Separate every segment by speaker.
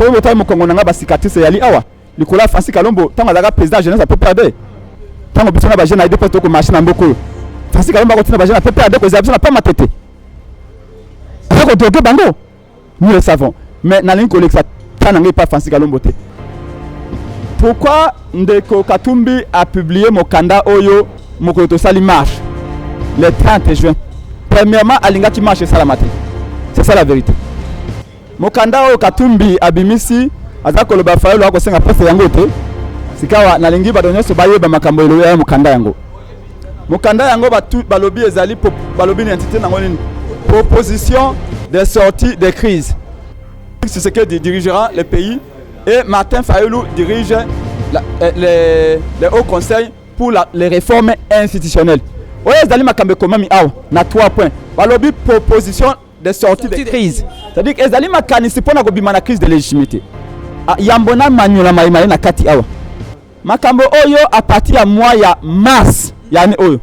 Speaker 1: so yo tayi mokongo nanga ba cicatrice yali awa likola Francis Kalombo tanga daga président jeunesse a PPRD tango bisona ba jeune a déposé ko machine na mboko Francis Kalombo ko tina ba jeune a PPRD ko zabisa na pas matete avec autoke bango nous le savons mais na ligne collecta tananga pas Francis Kalombo te. Pourquoi Ndeko Katumbi a publié Mokanda Oyo Mokoto Sali marche le 30 juin? Premièrement, Alingati marche Salamate. C'est ça la vérité. Mokanda Oyo Katumbi abimisi azako lo bafayo lo akosenga pesa yango te. Sikawa nalingi badonyo so baye ba makambo elo ya Mokanda yango. Mokanda yango balobi ezali balobi ni entité nango nini? Proposition de sortie de crise. C'est ce que dirigera le pays. Et Martin Fayoulou dirige les hauts conseils pour les réformes institutionnelles. Oui, Zali Makambe Komami Aou, na 3 points. Balobi proposition de sortie de crise. C'est-à-dire que Zali Makani c'est pour la crise de légitimité. Yambona Manyola Maïmaï na Kati Aou. Makambo Oyo à partir à moi ya mars yani Oyo.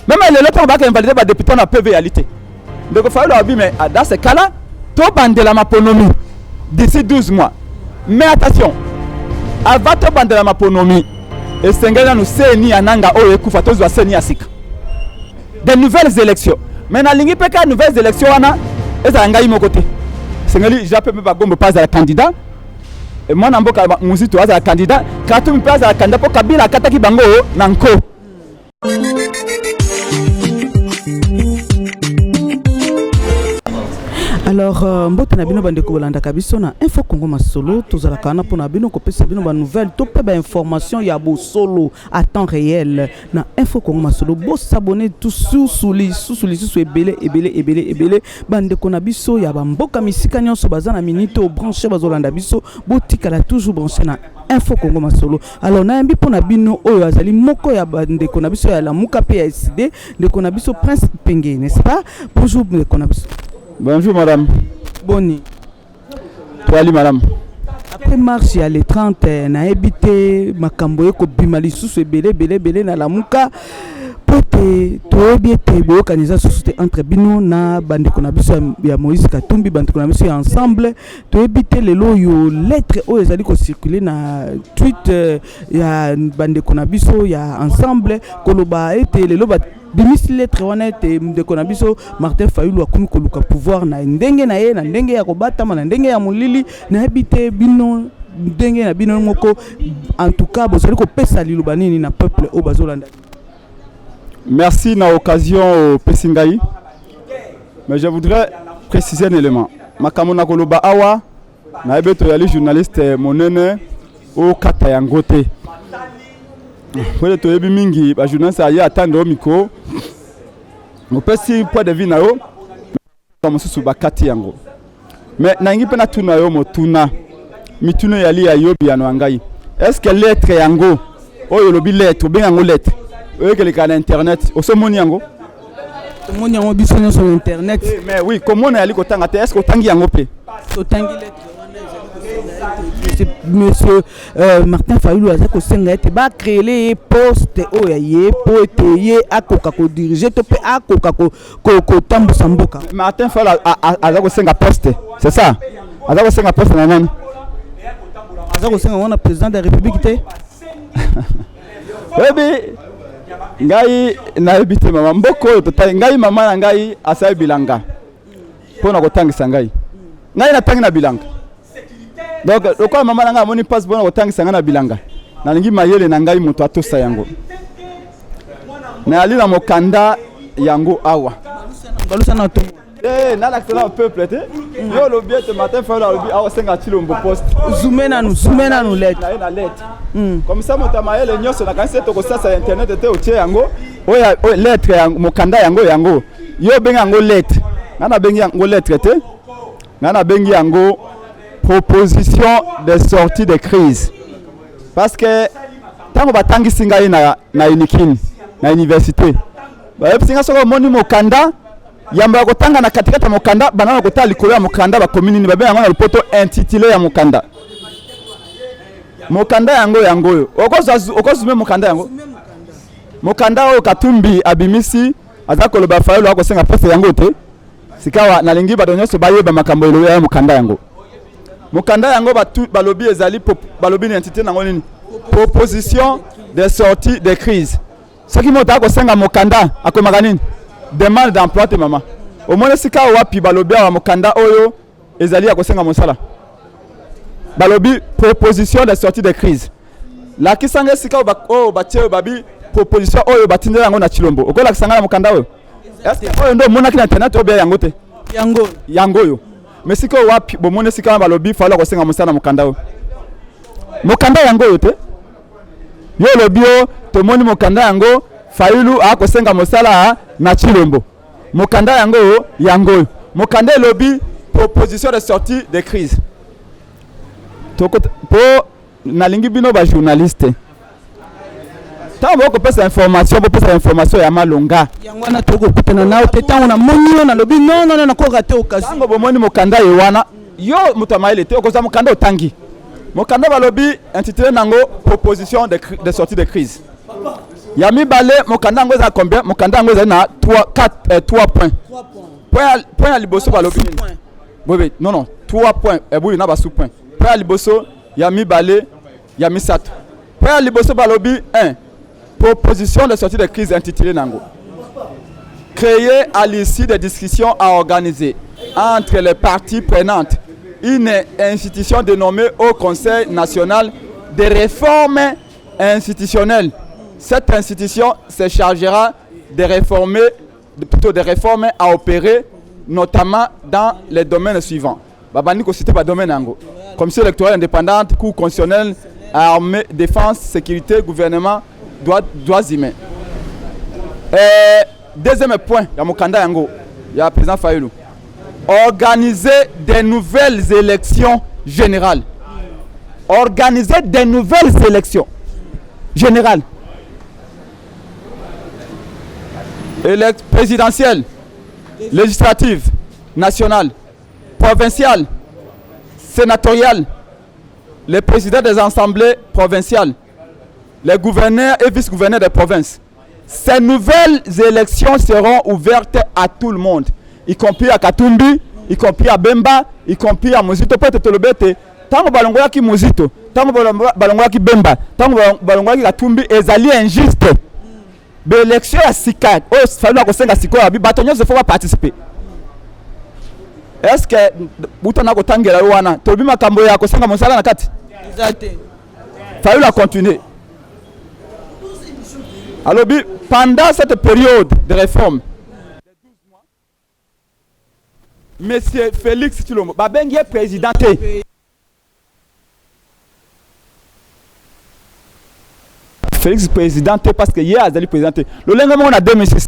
Speaker 1: Même les autres on va invalider les députés na PV-alité. Donc Fayoulou a dit mais dans ce cas-là, tout bande la maponomie d'ici 12 mois. Mais attention, avant de bande la maponomie, et Sengela nous seni ananga oye kufa tozwa seni asika. Des nouvelles élections. Mais na lingi peka nouvelles élections wana ezanga imo côté. Sengeli jape me bagombo pas à la candidat. Et moi namboka muzito à la candidat, Katumbi pas à la candidat pour Kabila kataki bango nanko.
Speaker 2: Alors, mbote na bino bande ko bolanda kabiso na Info Congo Masolo tozala kana pona bino ko pesa bino ba nouvelle to pe ba information ya bo solo à temps réel na Info Congo Masolo bo s'abonner tous sous ebele bande ko na biso ya ba mboka misika nyonso bazana minito branché bazolanda biso bo tikala toujours branché na Info Congo Masolo. Alors na yambi pona bino oyo azali moko ya bande ko na biso ya la muka PSD de ko na biso Prince Penge, n'est-ce pas? Bonjour de ko na biso.
Speaker 1: Bonjour madame.
Speaker 2: Boni.
Speaker 1: Toi madame.
Speaker 2: Après marche ya le 30 na ebité makambo eko bimali susu belé na lamuka pote to biete bo kanisa susu entre bino na bande ko na biso ya Moïse Katumbi bande ko na biso ensemble to ebité lelo yo lettre o ezali ko circuler na tweet ya bande ko na biso ya ensemble koloba ete lelo ba Bimis lettre honnête de konabiso Martin Fayoulou akomi koluka pouvoir na ndenge na ye na ndenge ya kobatama na ndenge ya mulili na habité bino ndenge na bino moko en tout cas bozali ko pesa liloba nini na peuple o bazolanda.
Speaker 1: Merci na occasion Pesingai. Mais je voudrais préciser un élément. Makamona koloba awa na ebeto yali journaliste monene o kata yangote. Pour to yebi mingi ba journaliste aya atando miko mo pesi point de vue na yo comme susu bakati yango mais nangi pena tuna yo motuna mituno yali ya yobi ya nwangai est-ce que lettre yango oyo lobi lettre benga ngo lettre oyo ke le kana internet o so moni yango
Speaker 2: biso sur internet
Speaker 1: mais oui comment on yali ko tanga te est-ce que tangi yango pe
Speaker 2: to tangi lettre Monsieur Martin Fayoulou a dit que créer les postes pour être diriger
Speaker 1: Martin Fayoulou a dit poste, c'est ça. A dit que poste
Speaker 2: président de la République.
Speaker 1: Ngai na ebité mama mboko to ngai mama na ngai asa bilanga. Pona ko tangisa ngai. Ngai na tangi na bilanga. Donc pourquoi maman nanga moni passe bon autant sanga na bilanga na lingi mayele na ngai muto atosa yango na ali na mokanda yango awa
Speaker 2: balusa na to
Speaker 1: na l'accent peuple te yo lo bien te matin fa lo bi awa senga chilombo poste
Speaker 2: zoomer na nous lettre
Speaker 1: na lettre comme ça muto mayele nyoso na kanse to ko sasa internet te o tie yango oya lettre yango mokanda yango yo benga yango lettre na bengi yango lettre te na bengi yango proposition de sortie de crise parce que tant que batangi singa na unikini na université ba singa soko moni mokanda yamba ko tanga na katikata mokanda banana ko tali ko ya mokanda ba commune ni babe yango na poto intitulé ya mokanda yango yo okozume mokanda yango mokanda o Katumbi abimisi azako lo ba Fayoulou akosenga pesa yango te sikawa na lingi badonyo so baye ba makambo elo ya mokanda yango mokanda yango balobi ezali balobi ni entité nango nini proposition de sortie de crise soki moto akosenga mokanda akomaka nini demande d'emploi te mama omoni esika wapi balobi awa mokanda oyo ezali akosenga mosala balobi proposition de sortie de crise lakisanga esika oyo batie babi proposition oyo batindela yango na Chilombo okolakisanga na mokanda oyo est-ce oyo ndo omonaki na internet oyo bia yango te yango oyo mais sika wapi bomoni esika balobi falo akosenga mosala na mokanda oyo mokanda yango oyo te yo lobi o tomoni mokanda yango Fayulu akosenga mosala na Chilombo mokanda yango oyo mokanda lobi proposition de sortie de crise po nalingi bino ba journaliste tango kopesa information ya malonga
Speaker 2: yango na toko kutana nawo te tango na monyo na lobi non na ko rater occasion
Speaker 1: tango bomoni mokanda yewana yo muto maile te okoza mokanda otangi mokanda balobi intitulé nango proposition de sortie de crise ya mibale mokanda ngo za combien mokanda ngo za na 3 points point ya liboso balobi bobe non 3 points ebuli na ba sous point point ya liboso ya mibale ya misato point ya liboso balobi 1 proposition de sortie de crise intitulée nango créer à l'issue des discussions à organiser entre les parties prenantes une institution dénommée au Conseil national des réformes institutionnelles. Cette institution se chargera de réformer, plutôt des réformes à opérer, notamment dans les domaines suivants. Babani ko cité ba domaine nango. Commission électorale indépendante, Cour constitutionnelle, armée, défense, sécurité, gouvernement, droits humains. Deuxième point, ya mokanda yango, ya président Fayulu. Organiser des nouvelles élections générales. Organiser des nouvelles élections générales. Présidentielles, législatives, nationales, provinciales, sénatoriales, les présidents des assemblées provinciales, les gouverneurs et vice-gouverneurs des provinces. Ces nouvelles élections seront ouvertes à tout le monde, y compris à Katumbi, y compris à Bemba, y compris à Mozito. Peut-être le bête, tant que balongoya ki Mozito, tant que balongoya ki Bemba, tant que balongoya ki Katumbi, ezali injuste. L'élection à Sika, oh, fallu que senga Sika, bi batonyo se faut participer. Est-ce que butana ko tangela wana, tobi makambo ya ko senga mosala na kati? Exactement. Fallu la continuer. Alors, pendant cette période de réforme, Monsieur Félix Tshilombo, Babengi est présidenté. Félix présidenté parce que hier, il a présidenté. Le lendemain, on a 2006.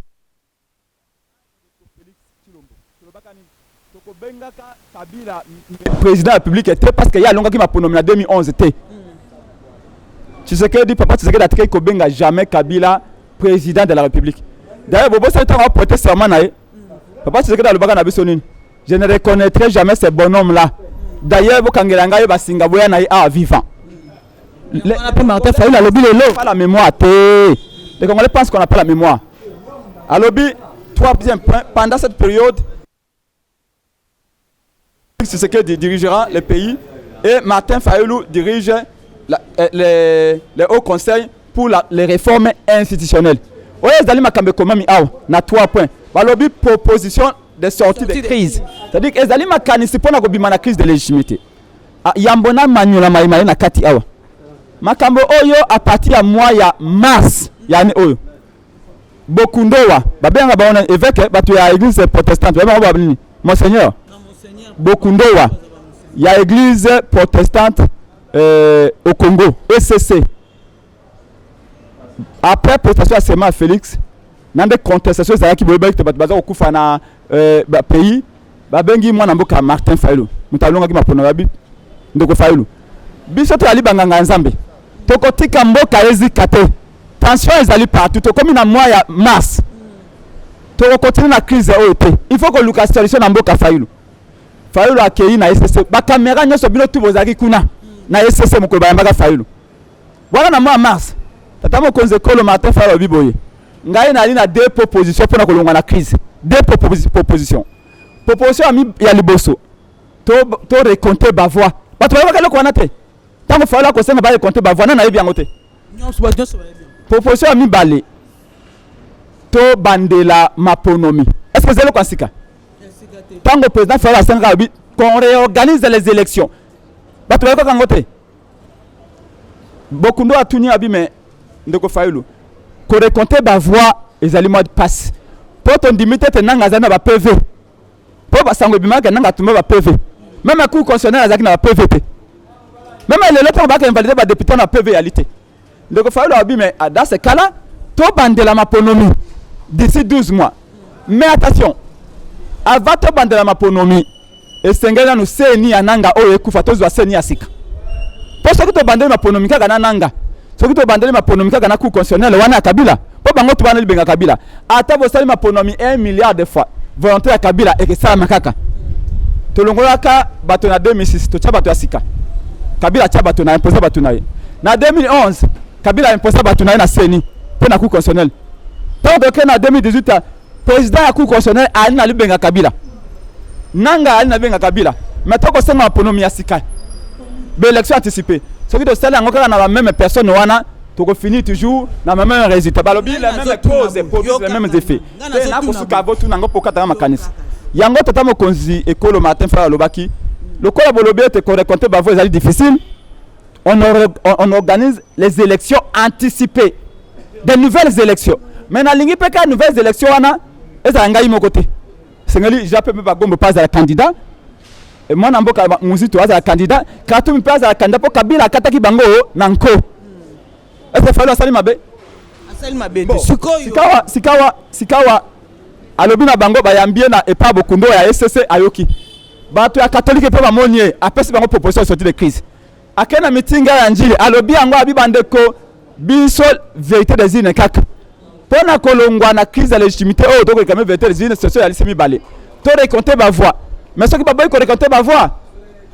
Speaker 1: Président de la République était parce qu'il y a un qui m'a pronommé en 2011. Tu sais que dit papa, tu sais que d'attaquer Kobenga jamais Kabila président de la République. D'ailleurs, Bobo ça a porté serment naé. Papa, tu sais que dans le bagan na bisonine. Je ne reconnaîtrai jamais ce bonhomme là. D'ailleurs, Bokangelanga yo basinga boya naé a vivant. On appelle Martin Fayulu lobby lelo. Pas la mémoire té. Les Congolais pensent qu'on n'a pas la mémoire. À lobby, troisième point, pendant cette période, c'est ce qui dirigera le pays et Martin Fayulu dirige les hauts conseils pour les réformes institutionnelles. Oye zali makambe komami awa na 3 points. Balobi proposition de sortie de crise. C'est-à-dire que ezali makanisi pona ko bima na crise de légitimité. Yambona manyola maimai na kati awa. Makambo oyo à partir ya mois ya mars yani oyo. Bokundowa babenga baona évêque batu ya église protestante ba babini. Monseigneur. Bokundowa ya église protestante au Congo, ECC. Après prestation à Sema Félix, dans des contestations, ça qui veut dire que baza okufa na pays, babengi mwana mboka Martin Fayulu. Mutalonga ki mapona babi ndoko Fayulu. Biso to ali banganga nzambe. Tokotika mboka ezikate. Tension ezali partout. To comme na mois ya mars. To continue na crise OET. Il faut que Lucas solution na mboka Fayulu. Fayulu akei na ECC. Ba caméra nyoso bino tu bozaki kuna. Na ECC moko bayambaka Fayulu. Voilà na mois mars. Tata mo konze kolo Martin Fayulu biboye. Ngai na lina deux propositions pour na kolonga na crise. Deux propositions. Proposition ya liboso. To recompter ba voix bato bayebaka eloko wana te ntango Fayulu akosenga bayekonte bavwana nayebi yango te. Proposition ya mibale to bandela maponomi. Est-ce que c'est le consika? Tant que le président Fayulu asenga qu'on réorganise les élections. Bato bayebaka yango te. Bokundo atuni abi mais ndeko Fayulu ko récompter ba voix ezali mode passe. Po ton dimité te nanga zana ba PV. Po ba sango bimaka nanga tumba ba PV. Même à cour constitutionnel azaki na ba PV te. Même les lettres ba ka invalider ba député na PV réalité. Donc Fayulu abi mais dans ce cas-là, to bandela maponomi d'ici 12 mois. Mais attention, avant to bandela maponomi, esengela no seni ananga oyo ekufa tozwa seni asika. Pour ce que to bandela maponomi kaka na nanga. Ce que to bandela maponomi kaka na cour constitutionnel wana Kabila. Po bango to baneli benga Kabila. Ata bo sali maponomi 1 milliard de fois. Volonté ya Kabila et que ça makaka. To longolaka bato na 2006 to tcha bato asika. Kabila tcha bato na imposer bato na ye. Na 2011 Kabila a imposé bato na ye na seni pour na cour constitutionnelle. Donc que na 2018 président ya cour constitutionnelle ali na libenga Kabila. Nanga ali na benga Kabila. Mais to ko senga maponomi ya sika. Be élection anticipée. Ce qui doit se faire encore na la même personne wana to ko finir toujours na même résultat. Balobi les mêmes causes et produisent les mêmes effets. Na ko suka botu nango pokata makanisi. Yango tata mo konzi ekolo matin fa lobaki. Le kola bolobi te ko récolter ba voix difficile. On organise les élections anticipées. Des nouvelles élections. Mais na lingi peka nouvelles élections wana eza ngai mo côté. Sengali jappe me ba gombo pas à la candidat. Et moi namboka muzito aza candidat, Katumbi pas à candidat pour Kabila kataki bango nanko. Est-ce que Fayulu asali mabe?
Speaker 2: Asali mabe.
Speaker 1: Sikawa alobi na bango bayambie na epa bokundo ya SCC ayoki. Bato ya catholique pe ba monie apesi bango proposition de sortie de crise. Akena meeting ya njili alobi yango abi bandeko biso vérité des îles kaka. Pona kolongwa na crise de légitimité o donc quand même vérité des îles c'est ya lisemi balé. To récolter ba voix. Mais ce qui va pas récolter ma voix,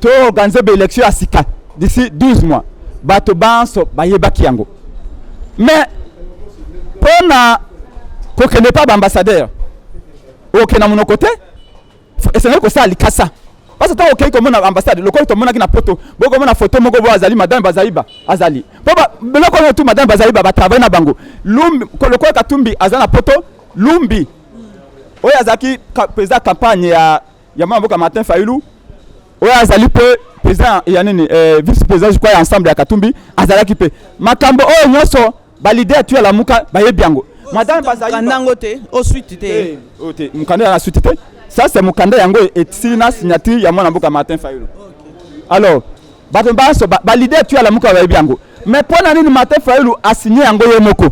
Speaker 1: to organiser des élections à Sika d'ici 12 mois. Bato banso bayebaki yango. Mais pour na ko kene pas ambassadeur. OK na mon côté. Et c'est que ça likasa. Parce que tant OK comme na ambassade, le ko to mona ki na poto, boko mona photo moko bo azali madame Bazaiba, azali. Papa belo ko tout madame Bazaiba ba travailler na bango. Lumbi ko le ko Katumbi azana poto, Lumbi. Oya azaki président campagne ya Yama Mboka Martin Fayulu oya azali pe président ya nini vice président je crois ensemble ya Katumbi azalaki pe makambo oyo nyoso ba leader tu la muka ba yebiango madame Bazaiba
Speaker 2: kandango te au suite te
Speaker 1: ote mukanda na suite te ça c'est mukanda yango et sina signature ya Mwana Mboka Martin Fayulu. Alors bato baso ba leader tu la muka ba yebiango mais pona nini Martin Fayulu a signé yango yemoko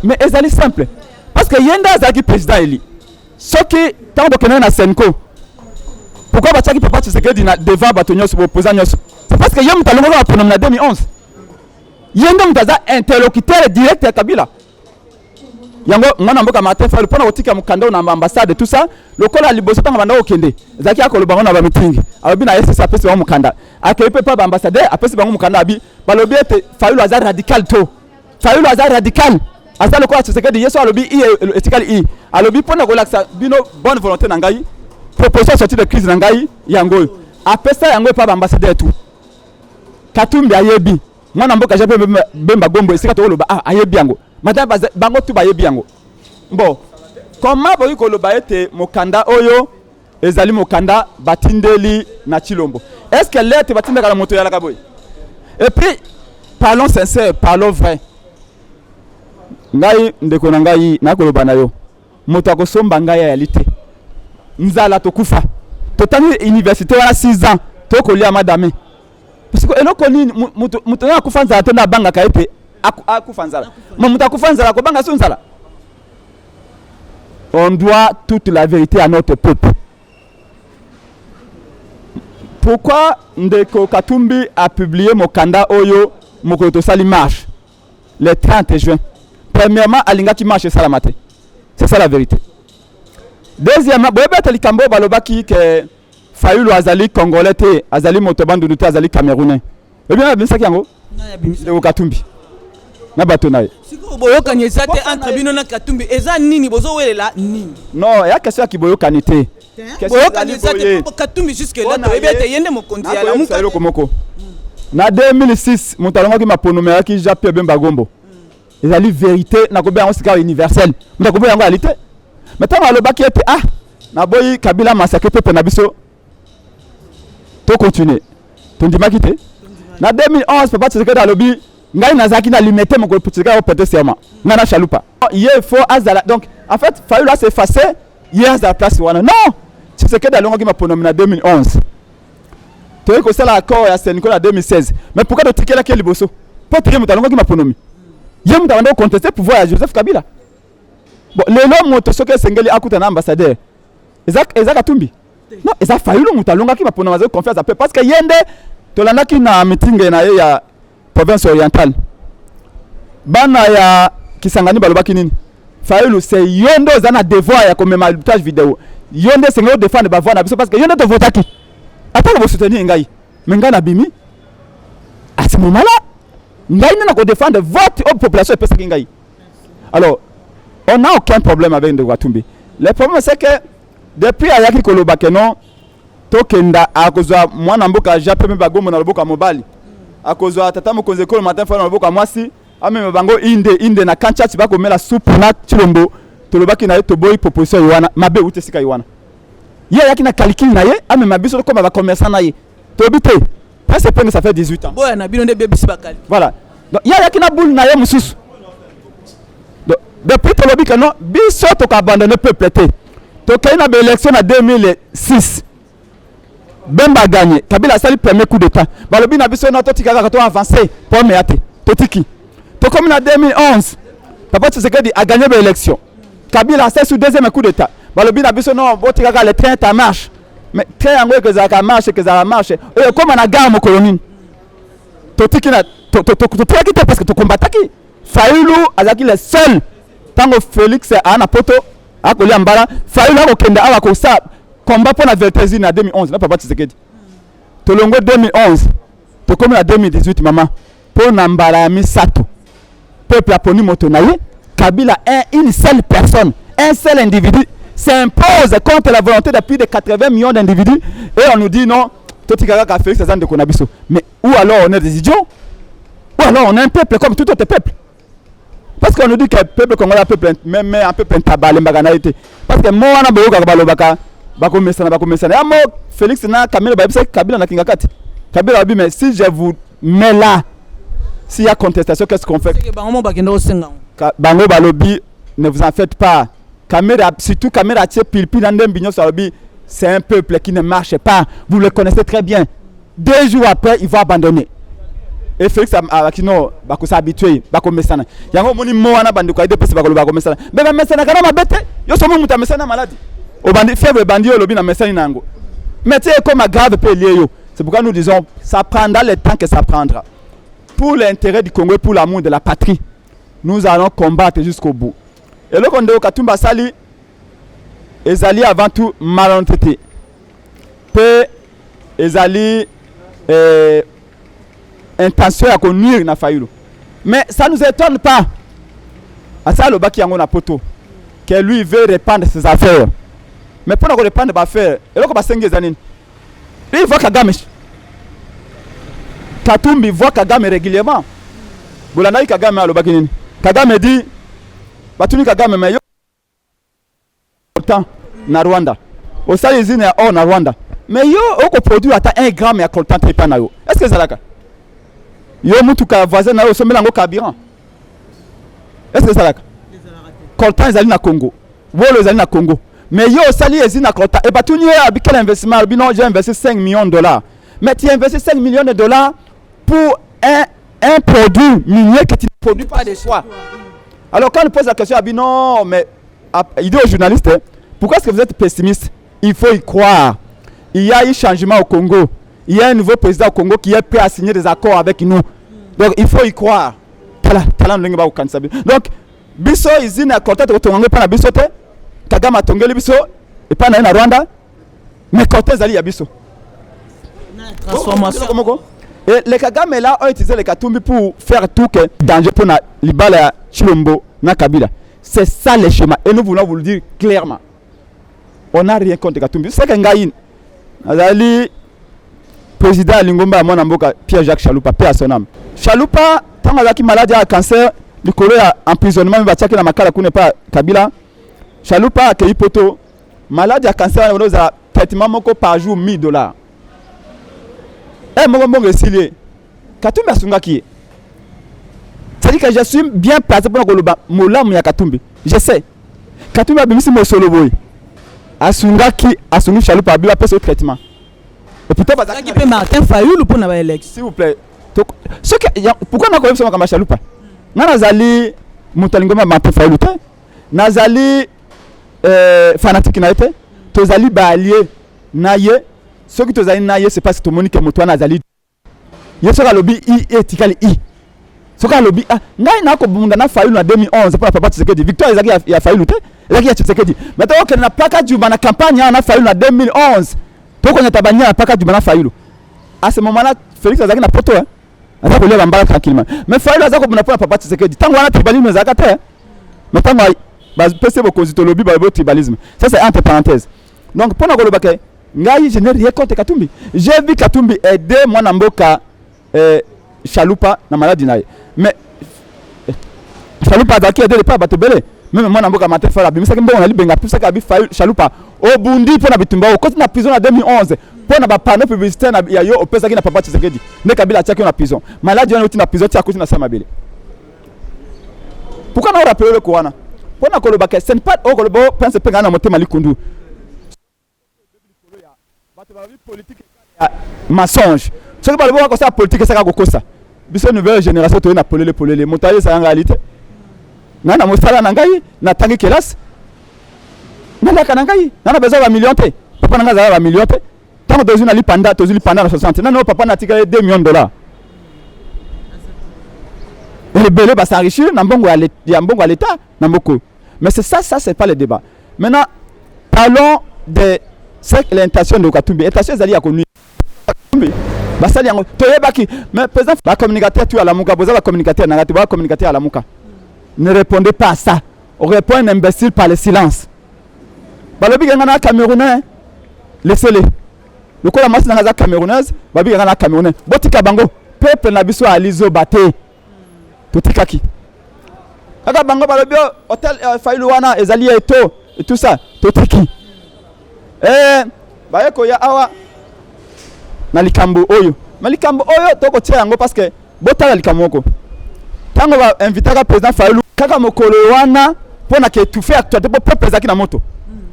Speaker 1: mais ezali simple parce que yenda azaki président eli soki tango kenena na Senko. Pourquoi Bachaki Papa Tshisekedi devant Batonyos opposant Nyos? C'est parce que Yom Talongo a pronommé en 2011. Yendom Taza interlocuteur direct à Kabila. Yango Mwana Mboka Martin Fayulu pona otika mukanda na ambassade tout ça, le kola liboso tanga banda okende. Zaki akolo bango na ba meeting. Alobi na SSA apesi bango mukanda. Akepe pa ba ambassadeur apesi bango mukanda abi. Balobi ete Fayulu azar radical to. Fayulu azar radical. Azar le kola Tshisekedi yeso alobi etikali i. Alobi pona kolaksa bino bonne volonté na ngai. Proposition sortie de crise nangai yango apesa yango pa ambassadeur tout Katumbi ayebi Mwana Mboka jape bemba gombo esika to loba ayebi yango madame bango tu bayebi yango bon comment boyi ko loba ete mokanda oyo ezali mokanda batindeli na Chilombo est-ce que l'être batindaka la moto ya la kaboy et puis parlons sincère parlons vrai ngai ndeko na ngai na ko loba na yo moto akosomba ngai ya lité nzala tokufa totani université wala 6 ans tokolia madame parce que eloko nini muto na kufa nzala tena banga kaepe akufa nzala muto akufa nzala ko banga sunzala. On doit toute la vérité à notre peuple. Pourquoi Ndeko Katumbi a publié Mokanda Oyo Mokoto Sali marche le 30 juin? Premièrement alingaki marche salamate. C'est ça la vérité. Deuxièmement, boyebete likambo balobaki que Fayulu azali congolais te, azali motobandu te, azali camerounais. Eh bien ça yango? Ndeko Katumbi. Na bato naye.
Speaker 2: Siko boyokani ezate entre bino na Katumbi, eza nini bozo welela nini?
Speaker 1: Non, ya question ki boyokani te.
Speaker 2: Katumbi jusque là to ebete yende mokonzi ya la muka
Speaker 1: komoko na 2006 mutalonga ki maponome ki Jean-Pierre Bemba Gombo ezali vérité na kobe yango sika universel muta kobe yangoalité mais tant alobaki ete na boyi Kabila massacre pe na biso to continuer to ndimaki te na 2011 papa Tshisekedi alobi ngai nazaki na limité mon Tshisekedi au pété serment ngana chalupa il faut azala donc en fait Fayulu s'est effacé hier à la place wana non Tshisekedi alonga ki maponome na 2011 tu es que c'est l'accord à Saint-Nicolas en 2016 mais pourquoi de ticket là qui est liboso pour tirer mutalonga ki maponome yem mutawanda contester pouvoir à Joseph Kabila bon les hommes moto soke sengeli akuta na ambassadeur Ezak Katumbi non eza Fayulu mutalonga ki maponome azo confiance à peu parce que yende tolanda ki na meeting na ye ya province orientale bana ya Kisangani balobaki nini Fayulu c'est yondo zana devoir ya komema montage vidéo yonde sengelo défendre ba voix na biso parce que yonde to votaki attends vous soutenir ngai mais ngai na bimi à ce moment là ngai na ko défendre vote aux populations et pesa ngai alors on n'a aucun problème avec Ndeko Katumbi le problème c'est que depuis ayaki koloba que non tokenda akozwa mwana mboka Jean-Pierre Bemba Gombo na loboka mobali akozwa tata mokonzi ko le matin fa na loboka mwasi ameme bango inde na kancha tibako mela soupe na Chilombo tolobaki na ye toboyi proposition yowana mabe ute sika yowana ye yaki na calcul na ye amema biso comme ba commerçant na ye tobite presque peine ça fait 18 ans
Speaker 2: boya na bino de bebisi bakali
Speaker 1: voilà donc ye yaki na boule na ye mususu depuis tolobi que non biso to ka abandonner peuple te to kay na élection na 2006 Bemba gagné Kabila sali premier coup d'état balobi na biso na to tikaka to avancer pour meate to tiki to comme na 2011 papa Tshisekedi a gagné l'élection Kabila c'est sur deuxième coup d'état balobi na biso non botikaka le train ta marche mais train yango que ça marche et comme na gare mo colonie to tiki na to quitter parce que to combataki Fayulu azaki le seul tango Félix ana poto akoli ambala Fayulu akokenda ala ko sa combat pour la vérité na 2011 na papa Tshisekedi to longo 2011 to comme na 2018 maman pour na mbala ya misato peuple aponi moto na ye Kabila une seule personne, un seul individu s'impose contre la volonté de plus de 80 millions d'individus et on nous dit non, Totikaka Félix Azan de Konabiso. Mais ou alors on est des idiots, ou alors on est un peuple comme tout autre peuple. Parce qu'on nous dit que le peuple congolais même un peuple intabale mbaganaïté. Parce que moi on a beaucoup de bako mesana. Ya mo Félix na Kamila babisa Kabila na kingakati. Kabila abi mais si je vous mets là, s'il y a contestation, qu'est-ce qu'on fait? Bango balobi, ne vous en faites pas. Kamera, surtout Kamera tient pile dans des bignons salobi, c'est un peuple qui ne marche pas. Vous le connaissez très bien. 2 jours après, il va abandonner. Et Félix Akino, bako s'habituer, bako mesana. Yango moni moana banduko ide pesi bako bako mesana. Beba mesana kana mabete, yo somo muta mesana malade. Au bandi fièvre bandi lobi na mesana nango. Mais tu es comme grave pe lié yo. C'est pourquoi nous disons ça prendra le temps que ça prendra. Pour l'intérêt du Congo et pour l'amour de la patrie, nous allons combattre jusqu'au bout. Et le Ndeko Katumbi Sali, ezali avant tout malhonnêteté. Peu ezali intention à nuire na Fayulu. Mais ça ne nous étonne pas. Asa le baki yango na poto que lui veut répandre ses affaires. Mais pour nous répandre ses affaires, et là ko basenge zanini. Il voit Kagame. Katumbi voit Kagame régulièrement. Bolanda Kagame alobaki nini? Kagame dit batuni Kagame mais yo temps na Rwanda. Au sali zine ya or na Rwanda. Mais yo oko produit ata 1 gramme ya coltan tripa na yo. Est-ce que ça laka? Yo mutuka voisin na yo somela ngo carburant. Est-ce que ça laka? Coltan ezali na Congo. Wolo ezali na Congo. Mais yo sali ezali na coltan et batuni ya bikel investissement bino j'ai investi 5 millions de dollars. Mais tu investis 5 millions de dollars pour un produit minier que tu ne produis pas de soi. Alors quand on pose la question à non, mais il dit aux journalistes, pourquoi est-ce que vous êtes pessimiste? Il faut y croire. Il y a eu changement au Congo. Il y a un nouveau président au Congo qui est prêt à signer des accords avec nous. Donc il faut y croire. Donc, biso izine à côté de Tongo pas na biso te. Kagame tongeli biso et pas na Rwanda. Mais côté zali ya biso.
Speaker 2: Transformation.
Speaker 1: Et les Kagame là ont utilisé les Katumbi pour faire tout que danger pour na Libala Chilombo na Kabila. C'est ça le schéma et nous voulons vous le dire clairement. on n'a rien contre Katumbi. C'est qu'un gars, Azali, président Lingomba, mon amboka, Pierre-Jacques Chaloupa, paix à son âme. Chaloupa, tant qu'il malade à cancer, du collègue à emprisonnement, il va tchaker la makala qu'on n'est pas Kabila. Chaloupa a accueilli poto, malade à cancer, on a traitement par jour $1000. Eh, mon bon récilier, Katumbi a sunga qui est. C'est-à-dire que je suis bien placé pour le mola mouya Katumbi. Je sais. Katumbi a bien mis mon solo boy. Asunga qui a sungi Chaloupa a bien fait ce traitement. Et pourtant,
Speaker 2: qui peut Martin Fayoulou pour la élection.
Speaker 1: S'il vous plaît. Pourquoi on a fait comme Chaloupa? Nazali Montalingoma Martin Fayoulou. Nazali fanatique na été. Tozali ba allié naye. Ceux qui tozali naye c'est parce que tout le monde qui moto Nazali. Yesoka lobby I etikali I. Soka lobby ah ngai na ko bunda na Fayoulou na 2011 pour papa Tshisekedi. Victoire ezaki ya Fayoulou te. Ezaki ya Tshisekedi. Maintenant que na plaka du na campagne na Fayoulou na 2011. Toko na tabanya na plaka du na Fayoulou. À ce moment-là Félix azaki na poto hein. Azaki kolia bambala tranquillement. Mais Fayoulou azaki ko bunda pour papa Tshisekedi. Tango wana tribalisme ezaka te. Mais tango ba pese bo kozito lobby ba bo tribalisme. Ça c'est entre parenthèses. Donc pour na ko lobaka ngai je n'ai rien contre Katumbi. J'ai vu Katumbi aider mon amboka Chaloupa na maladie naye. Mais Chaloupa azaki aider pas bato belé. Même mon amboka Martin Fayoulou bimisa kimbo on ali benga pisa ka bi Chaloupa au bundi pour na bitumba au côté na prison en 2011 pour na ba panneau publicitaire na ya yo opesa ki na papa Tshisekedi. Ne Kabila tiaki na prison. Maladie on na prison tia côté na sama belé. Pourquoi na rappeler le Koana? Pour na kolobaka c'est pas au kolobo pense penga na motema likundu. Bato ba politique mensonge. Ce que ba le ça politique ça ka kokosa. Biso nouvelle génération to na polele motaye ça en réalité. Nana mosala na ngai na tangi kelas. Nana kana ngai nana besoin ba million te. Papa nanga za ba million te. Tant que na lipanda to lipanda na 60. Nana papa na tika $2 millions. Les belés va s'enrichir na mbongo ya mbongo à l'état na mboko. Mais c'est ça c'est pas le débat. Maintenant parlons de l'intention de Katumbi. Intention zali ya konu. Katumbi basali yango toyebaki mais président ba communicateur tu à la muka boza ba communicateur na ngati ba communicateur à la muka. Ne répondez pas à ça. On répond un imbécile par le silence. Balobi ngana Camerounais. Laissez-les. Le ko la masse na Camerounaise, babi ngana Camerounais. Botika bango, peuple na biso alizo baté. Totikaki. Kaka bango balobi hôtel Fayoulou wana ezali eto et tout ça. Totiki. Baye ko ya awa na likambo oyo. Mais likambo oyo toko tia yango parce que botala likambo ko. Tango ba invitaka président Fayoulou kaka mokolo wana pona ke tout fait actualité pour peuple ezaki na moto.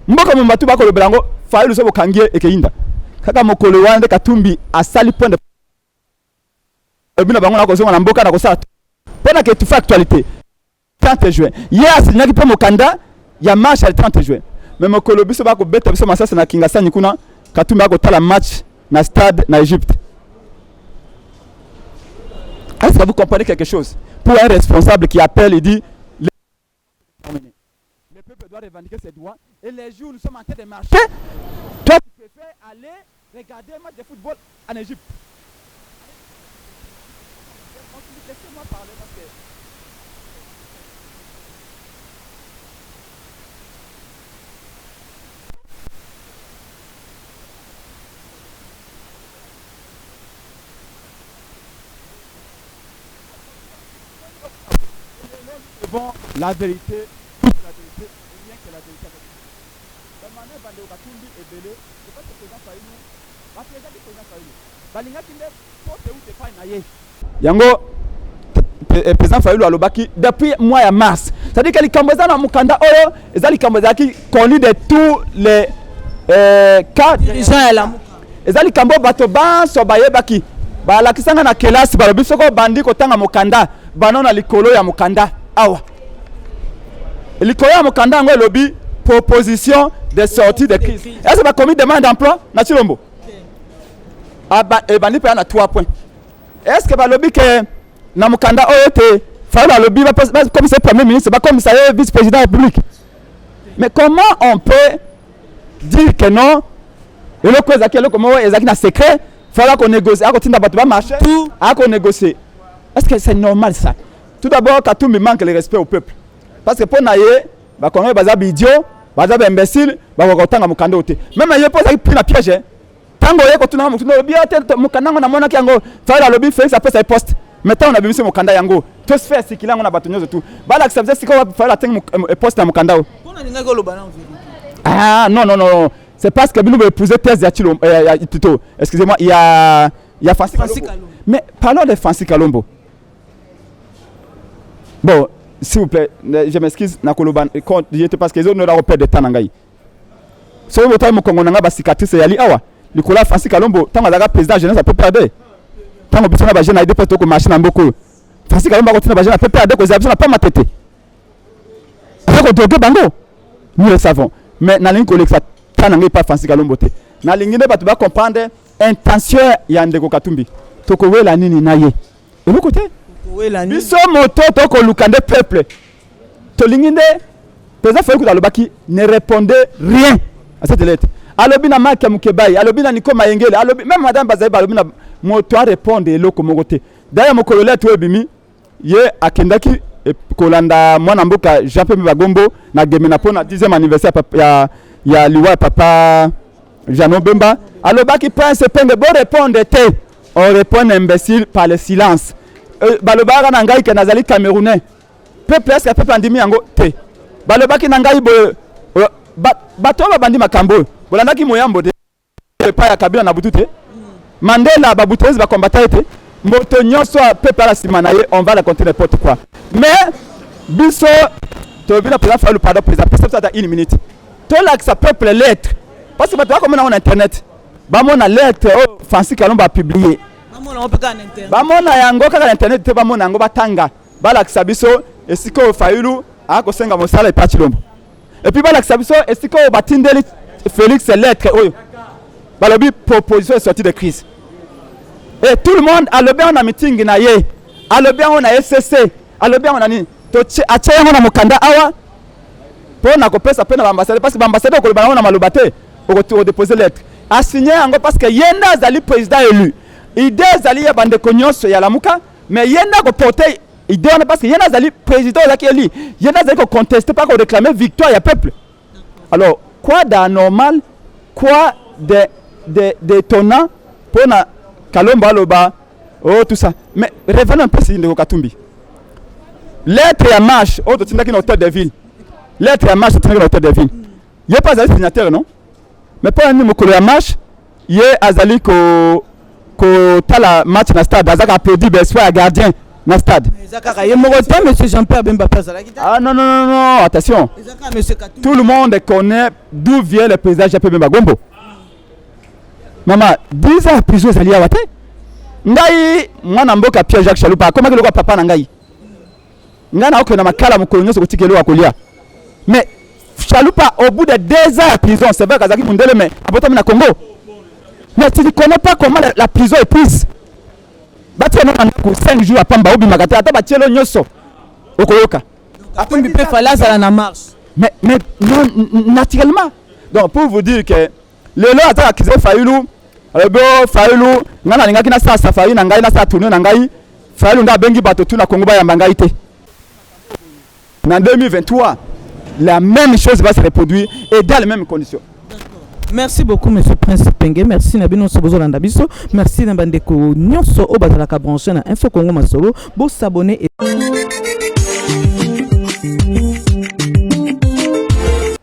Speaker 1: Mboko mbatu bako lobelango Fayoulou so bokangie ekeinda. Kaka mokolo wana de Katumbi asali point de bino bango na kozonga na mboka na kosala. Pona ke tout fait actualité 30 juin. Hier signaki pe mokanda ya marche le 30 juin. Mais mokolo biso bako beta biso masasa na Kingasani kuna Katumbi bako tala match na stade na Égypte. Est-ce que vous comprenez quelque chose? Pour un responsable qui appelle et dit le peuple doit revendiquer ses droits et les jours où nous sommes en train de marcher, toi tu préfères aller regarder un match de football en Égypte. Laissez-moi parler parce que bon, la vérité, toute la vérité, et rien que la vérité. La manière dont le Katumbi est belé, c'est pas que le président Fayoulou, parce que le président Fayoulou, balinga kinde, faut que tu pas naïe. Yango, président Fayoulou alobaki depuis mois de mars. C'est-à-dire que les Cambodgiens dans Mukanda Oyo, les Cambodgiens qui connaissent de tous les cas dirigeants à la Muka. Les Cambodgiens batoban sobaye baki. Ba la kisanga na kelasi ba bisoko bandi kotanga Mukanda, banona likolo ya Mukanda. Awa. Likolo ya Mukanda ngo lobby proposition de sortie de crise. Est-ce que ba commis demande d'emploi na Chilombo? Aba e bandi pe na 3 points. Est-ce que ba lobby que na Mukanda oyo te Fayoulou lobby ba comme c'est premier ministre, ba comme ça vice-président de la République. Mais comment on peut dire que non? Et le cause akelo comme ezaki na secret, fallait qu'on négocie, à continuer à battre marché, à qu'on négocie. Est-ce que c'est normal ça? Tout d'abord, Katumbi manque le respect au peuple. Parce que pour naïe, bah quand on est bazar idiot, baza ba imbécile ba kokotanga mukanda ote même ye pose pris na piège tango ye ko tuna mukunda lobi te mukanda ngo na mona ki yango fala lobi Félix après sa poste maintenant on a bimisé mukanda yango to se faire sikilango na bato nyozo tout bala que ça faisait siko fala tenga poste na mukanda o ah non non non c'est parce que Bino veut épouser thèse ya Tilo Tito excusez-moi il y a Fancy Kalombo mais parlons de Fancy Kalombo bon s'il vous plaît je m'excuse na koloban parce que les autres n'auront pas de temps nangai so mo tayi mo kongo nanga ba cicatrice yali awa likola Fancy Kalombo tango azaka président jeunesse a peu perdre tango bisona ba jeune a deux to ko machine na mboko Fancy Kalombo ko tina ba jeune a peu perdre ko zabisona pas matete ko doge bango nous le savons mais na lingi koleksa tananga pas Fancy Kalombo te na lingi ne batu ba comprendre intention ya ndeko Katumbi to ko wela nini na ye et le côté biso moto to ko lukande peuple to lingi ne président Félix Alobaki ne répondait rien à cette lettre. Alobi na Mark Mukebai, alobi na Nico Mayengele, alobi même madame Bazaiba alobi na moto a répondre eloko mogote. D'ailleurs mon colonel to ebimi ye akendaki kolanda mwana mboka Jean-Pierre Bagombo na gemena pona 10e anniversaire ya liwa papa Jean Bemba. Alobaki prince pende bo répondre te. On répond imbécile par le silence. Balobaka na ngai ke nazali camerounais. Peuple est peuple andimi yango te. Balobaki na ngai bo bato babandi makambo bolandaki moyambo de pa ya Kabila na butu te Mandela babutezi ba combattre te moto nyonso peuple la simana ye on va la compter n'importe quoi mais biso to bina président faire le pardon président ça dans une minute to l'accès peuple lettre parce que bato comme on internet ba mona lettre oh Fancy Kalombo a publié ba mona yango kaka internet te ba mona yango batanga ba l'accès biso esiko Fayulu a ko senga mosala et Chilombo. Et puis, la sabiso est ce que Batindeli Félix lettre, balobi proposition est sortie de crise. Et tout le monde a le bien en meeting na ye, a le bien on a SCC, a le bien on a ni. To achaya on a mokanda awa. Pour na kopesa pena l'ambassadeur parce que l'ambassadeur ko le on a malobate au déposer lettre. A signé ngo parce que yenda zali président élu. Idée zali ya bande konyoso ya lamuka, mais yenda ko porter idée on parce que yena zali président zaki eli yena zali ko contester pas ko réclamer victoire ya peuple. Alors quoi d'anormal, quoi de étonnant pour na Kalombo aloba oh tout ça mais revenons un peu sur Ndeko Katumbi lettre ya marche oh to tindaki na hôtel de ville lettre ya marche tindaki na hôtel de ville yé pas azali signataire non mais pas ni mokolo ya marche yé azali ko tala match na stade azaka applaudi bespoir gardien na stade.
Speaker 2: Monsieur Jean-Pierre Bemba.
Speaker 1: Ah non, non, non, non, attention. Tout le monde connaît d'où vient le président Jean-Pierre Bemba Gombo. Maman, 10 ans prison Zali Awate. Ngai, mwana mboka Pierre Jacques Chalupa, comment que le papa nangai. Ngana okena makala mukolonyo so kutikelo akolia. Mais Chalupa au bout de 2 ans en prison, c'est vrai Kazaki Mundele mais abota na Congo. Mais tu ne connais pas comment la prison est prise. Bati na ko 5 jours à Pamba obi makata ata batielo nyoso okoyoka
Speaker 2: atumbi pe falaza na marche
Speaker 1: mais non naturellement donc pour vous dire que le lo ata akize Fayulu ebo Fayulu ngana lingaki na sa safari na ngai na sa tourner na ngai Fayulu nda bengi bato tu na Congo ba ya ngai te en 2023 la même chose va se reproduire et dans les mêmes conditions.
Speaker 2: Merci beaucoup monsieur Prince Penge, merci na bino sobozo landa biso, merci na bandeko nyonso o bazala ka brancher na Info Congo Masolo, bo s'abonner et